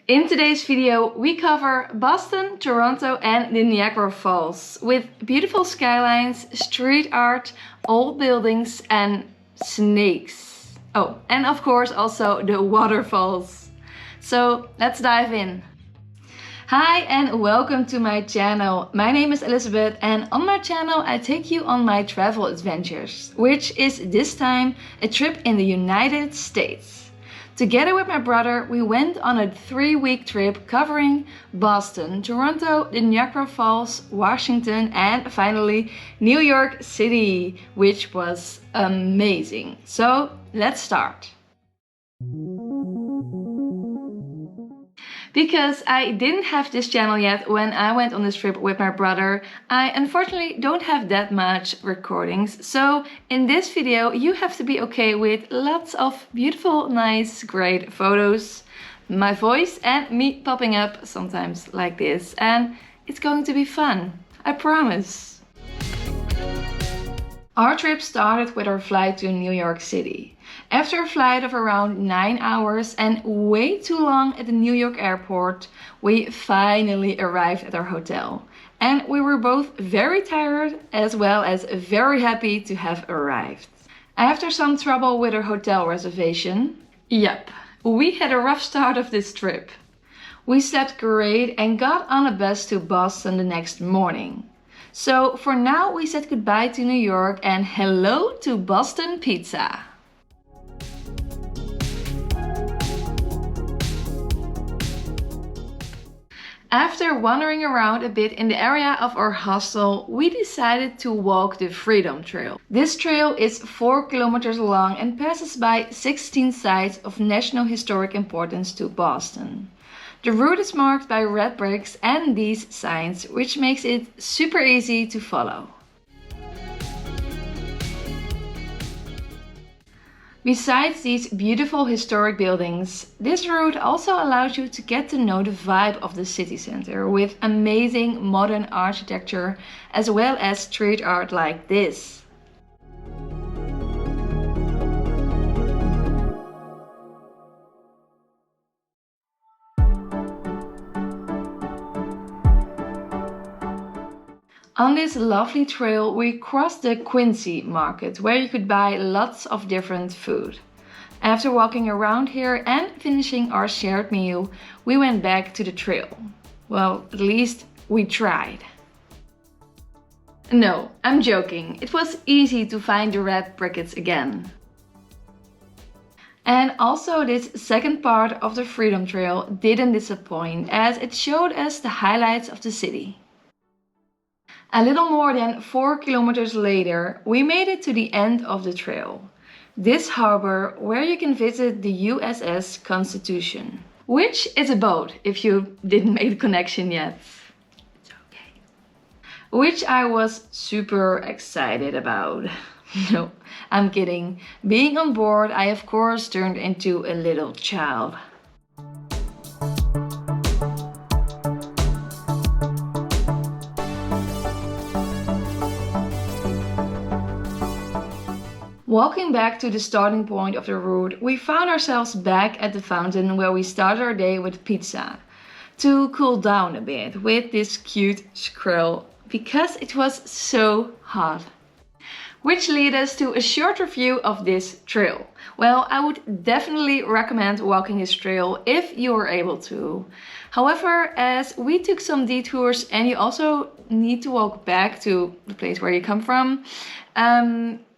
In today's video, we cover Boston, Toronto and the Niagara Falls with beautiful skylines, street art, old buildings and snakes. Oh, and of course also the waterfalls. So let's dive in. Hi and welcome to my channel. My name is Elizabeth and on my channel I take you on my travel adventures, which is this time a trip in the United States. Together with my brother, we went on a 3-week trip covering Boston, Toronto, the Niagara Falls, Washington, and finally New York City, which was amazing. So let's start. Because I didn't have this channel yet when I went on this trip with my brother, I unfortunately don't have that much recordings. So in this video you have to be okay with lots of beautiful, nice, great photos, my voice and me popping up sometimes like this. And it's going to be fun, I promise. Our trip started with our flight to New York City. After a flight of around 9 hours and way too long at the New York airport, we finally arrived at our hotel. And we were both very tired as well as very happy to have arrived. After some trouble with our hotel reservation, we had a rough start of this trip. We slept great and got on a bus to Boston the next morning. So for now we said goodbye to New York and hello to Boston pizza. After wandering around a bit in the area of our hostel, we decided to walk the Freedom Trail. This trail is 4 kilometers long and passes by 16 sites of national historic importance to Boston. The route is marked by red bricks and these signs, which makes it super easy to follow. Besides these beautiful historic buildings, this route also allows you to get to know the vibe of the city center with amazing modern architecture as well as street art like this. On this lovely trail, we crossed the Quincy market, where you could buy lots of different food. After walking around here and finishing our shared meal, we went back to the trail. Well, at least we tried. No, I'm joking. It was easy to find the red briquettes again. And also this second part of the Freedom Trail didn't disappoint, as it showed us the highlights of the city. A little more than 4 kilometers later, we made it to the end of the trail. This harbor where you can visit the USS Constitution, which is a boat if you didn't make the connection yet. It's okay. Which I was super excited about. No, I'm kidding. Being on board, I of course turned into a little child. Walking back to the starting point of the route, we found ourselves back at the fountain where we started our day with pizza. To cool down a bit with this cute squirrel because it was so hot. Which leads us to a short review of this trail. Well, I would definitely recommend walking this trail if you are able to. However, as we took some detours and you also need to walk back to the place where you come from,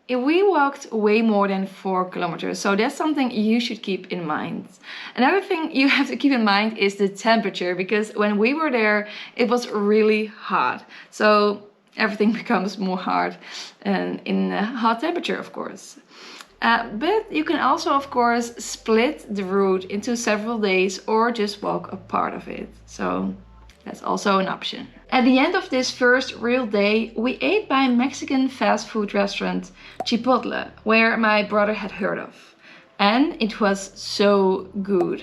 we walked way more than 4 kilometers, so that's something you should keep in mind. Another thing you have to keep in mind is the temperature, because when we were there, it was really hot. So everything becomes more hard in a hot temperature, of course. But you can also, of course, split the route into several days or just walk a part of it. So that's also an option. At the end of this first real day, we ate by Mexican fast food restaurant Chipotle, where my brother had heard of. And it was so good.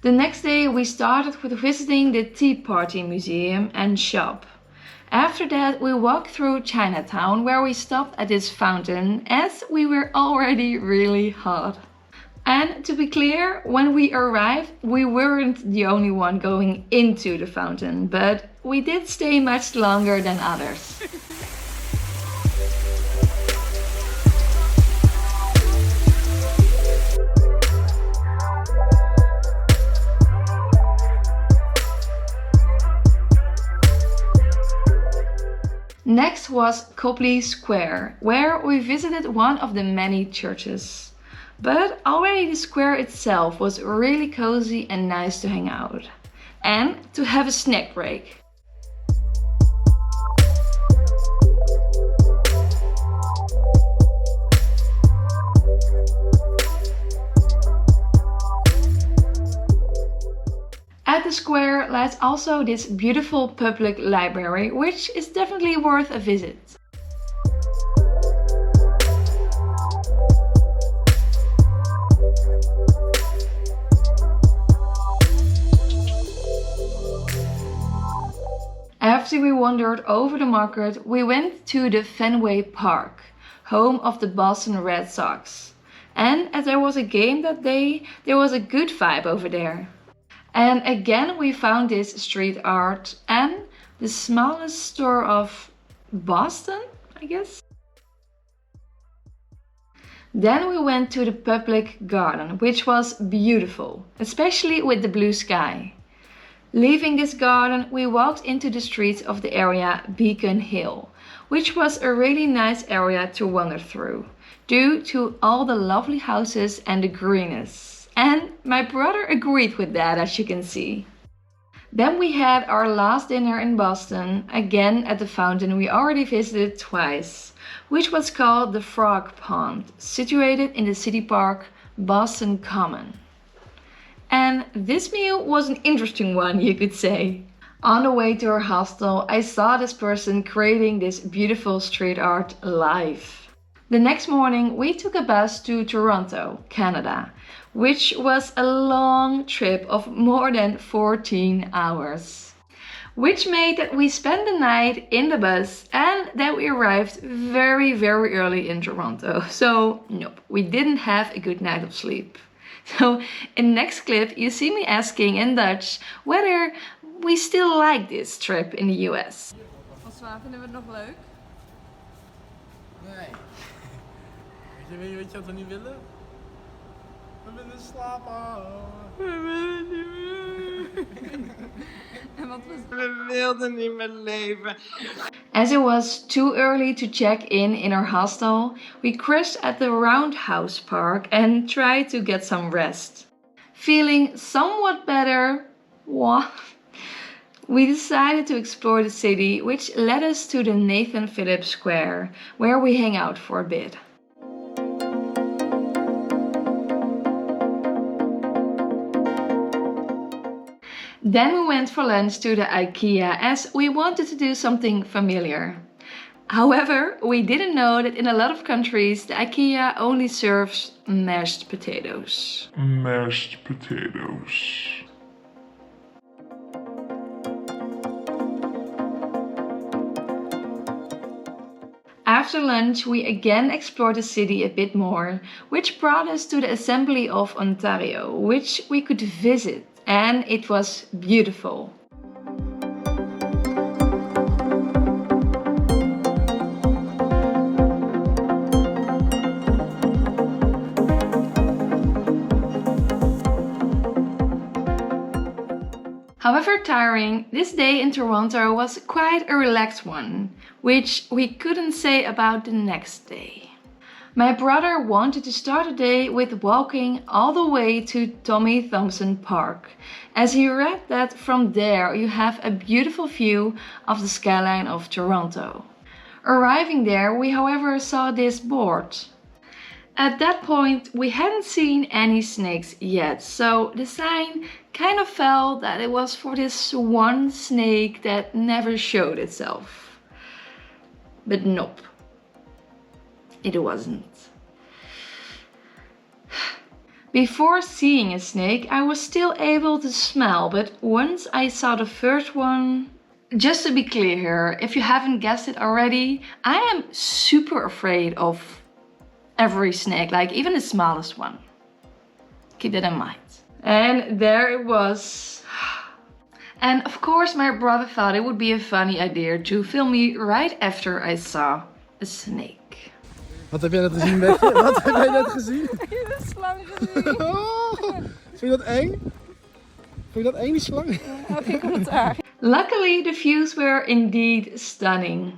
The next day we started with visiting the Tea Party Museum and shop. After that we walked through Chinatown, where we stopped at this fountain as we were already really hot. And to be clear, when we arrived, we weren't the only one going into the fountain, but we did stay much longer than others. Next was Copley Square, where we visited one of the many churches. But already the square itself was really cozy and nice to hang out. And to have a snack break. At the square lies also this beautiful public library, which is definitely worth a visit. After we wandered over the market, we went to the Fenway Park, home of the Boston Red Sox. And as there was a game that day, there was a good vibe over there. And again we found this street art and the smallest store of Boston, I guess. Then we went to the public garden, which was beautiful, especially with the blue sky. Leaving this garden, we walked into the streets of the area Beacon Hill, which was a really nice area to wander through, due to all the lovely houses and the greenness. And my brother agreed with that, as you can see. Then we had our last dinner in Boston, again at the fountain we already visited twice, which was called the Frog Pond, situated in the city park Boston Common. And this meal was an interesting one, you could say. On the way to our hostel, I saw this person creating this beautiful street art live. The next morning, we took a bus to Toronto, Canada, which was a long trip of more than 14 hours. Which made that we spent the night in the bus and that we arrived very, very early in Toronto. So, nope, we didn't have a good night of sleep. So in the next clip you see me asking in Dutch whether we still like this trip in the US. Als zwaar vinden we het nog leuk? Nee. Weet je wat we niet willen? We willen slapen. We willen niet meer. En wat was We wilden niet meer leven. As it was too early to check in our hostel, we crashed at the Roundhouse Park and tried to get some rest. Feeling somewhat better, we decided to explore the city, which led us to the Nathan Phillips Square, where we hang out for a bit. Then we went for lunch to the IKEA as we wanted to do something familiar. However, we didn't know that in a lot of countries the IKEA only serves mashed potatoes. Mashed potatoes. After lunch, we again explored the city a bit more, which brought us to the Assembly of Ontario, which we could visit. And it was beautiful. However tiring, this day in Toronto was quite a relaxed one, which we couldn't say about the next day. My brother wanted to start the day with walking all the way to Tommy Thompson Park, as he read that from there you have a beautiful view of the skyline of Toronto. Arriving there, we however saw this board. At that point, we hadn't seen any snakes yet, so the sign kind of felt that it was for this one snake that never showed itself. But nope. It wasn't. Before seeing a snake, I was still able to smell, but once I saw the first one... Just to be clear here, if you haven't guessed it already, I am super afraid of every snake, like even the smallest one. keep that in mind. And there it was. And of course my brother thought it would be a funny idea to film me right after I saw a snake. Wat heb jij net gezien, Betje? Wat heb jij net gezien? De slang gezien. Vind je dat eng? Vind je dat eng, die slang? Oké, commentaar. Luckily the views were indeed stunning.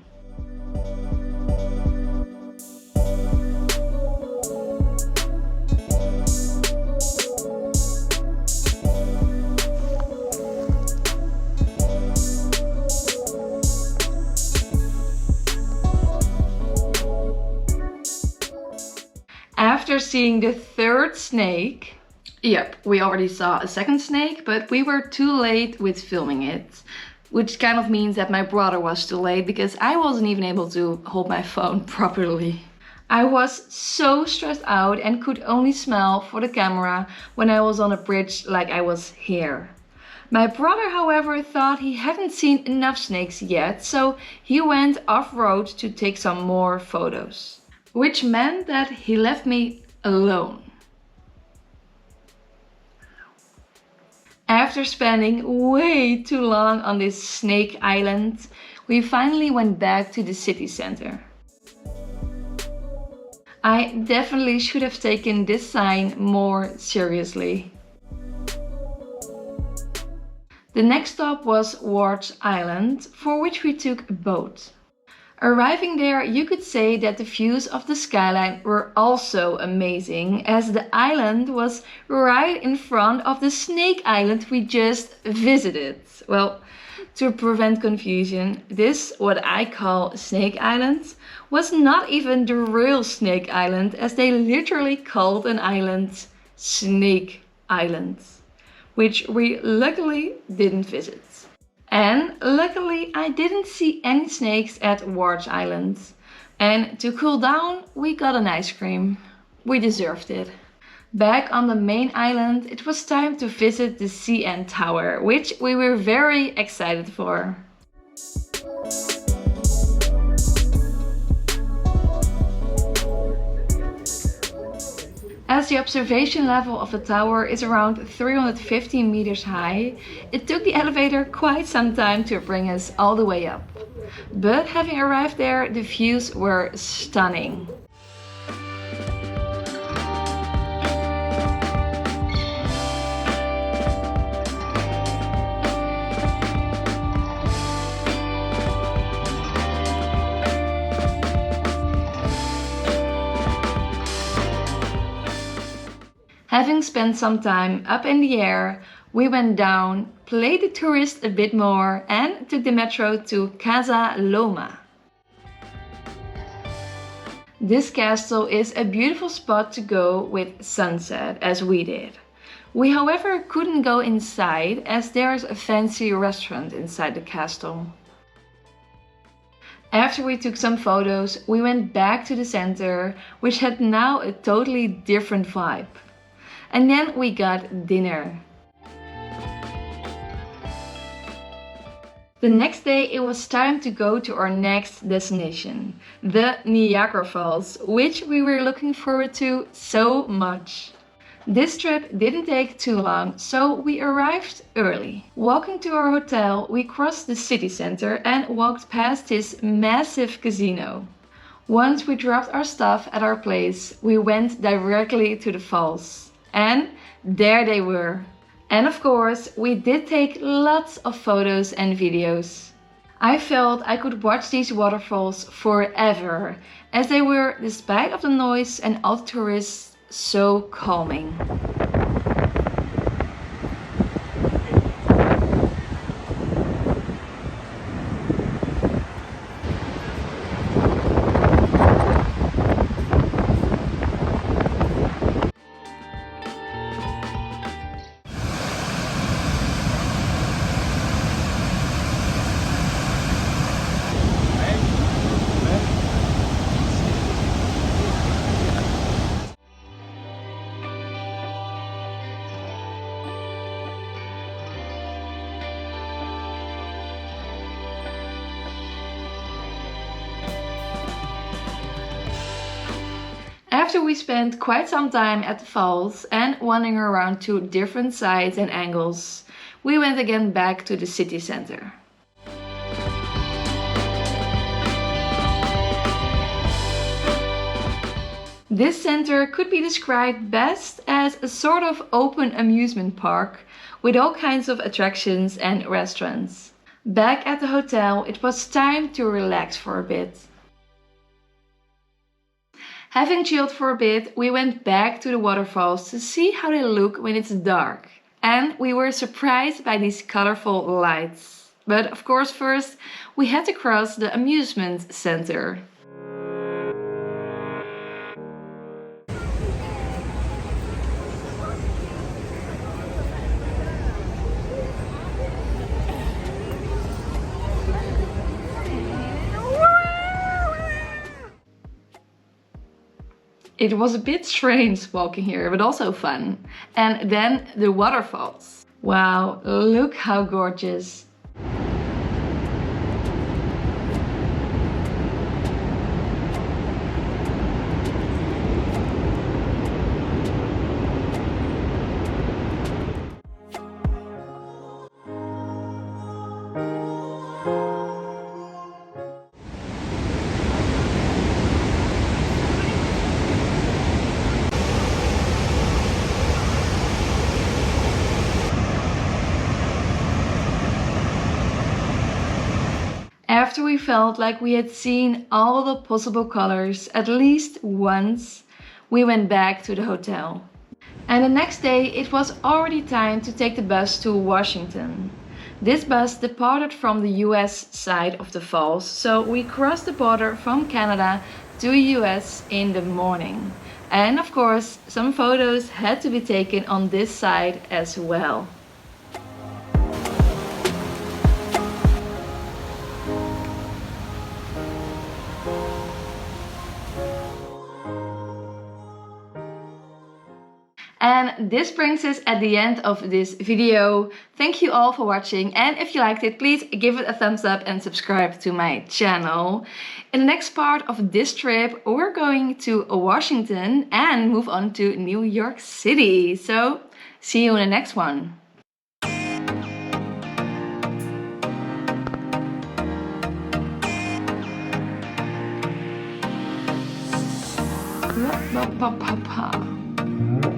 After seeing the third snake, yep, we already saw a second snake, but we were too late with filming it. Which kind of means that my brother was too late because I wasn't even able to hold my phone properly. I was so stressed out and could only smile for the camera when I was on a bridge like I was here. My brother, however, thought he hadn't seen enough snakes yet, so he went off-road to take some more photos. Which meant that he left me alone. After spending way too long on this snake island, we finally went back to the city center. I definitely should have taken this sign more seriously. The next stop was Ward's Island, for which we took a boat. Arriving there, you could say that the views of the skyline were also amazing, as the island was right in front of the snake island we just visited. Well, to prevent confusion, this, what I call Snake Island, was not even the real Snake Island, as they literally called an island Snake Island, which we luckily didn't visit. And luckily I didn't see any snakes at Ward's Island. And to cool down, we got an ice cream. We deserved it. Back on the main island, it was time to visit the CN Tower, which we were very excited for. As the observation level of the tower is around 350 meters high, it took the elevator quite some time to bring us all the way up. But having arrived there, the views were stunning. Having spent some time up in the air, we went down, played the tourist a bit more and took the metro to Casa Loma. This castle is a beautiful spot to go with sunset, as we did. We however couldn't go inside as there's a fancy restaurant inside the castle. After we took some photos, we went back to the center, which had now a totally different vibe. And then we got dinner. The next day it was time to go to our next destination, the Niagara Falls, which we were looking forward to so much. This trip didn't take too long, so we arrived early. Walking to our hotel, we crossed the city center and walked past this massive casino. Once we dropped our stuff at our place, we went directly to the falls. And there they were. And of course, we did take lots of photos and videos. I felt I could watch these waterfalls forever, as they were, despite of the noise and all the tourists, so calming. After we spent quite some time at the falls and wandering around to different sides and angles, we went again back to the city center. This center could be described best as a sort of open amusement park with all kinds of attractions and restaurants. Back at the hotel, it was time to relax for a bit. Having chilled for a bit, we went back to the waterfalls to see how they look when it's dark. And we were surprised by these colorful lights. But of course first, we had to cross the amusement center. It was a bit strange walking here, but also fun. And then the waterfalls. Wow, look how gorgeous. After we felt like we had seen all the possible colors at least once, we went back to the hotel. And the next day it was already time to take the bus to Washington. This bus departed from the US side of the falls, so we crossed the border from Canada to the US in the morning. And of course, some photos had to be taken on this side as well. And this brings us at the end of this video. Thank you all for watching, and if you liked it, please give it a thumbs up and subscribe to my channel. In the next part of this trip, we're going to Washington and move on to New York City. So, see you in the next one. Pa, pa, pa, pa.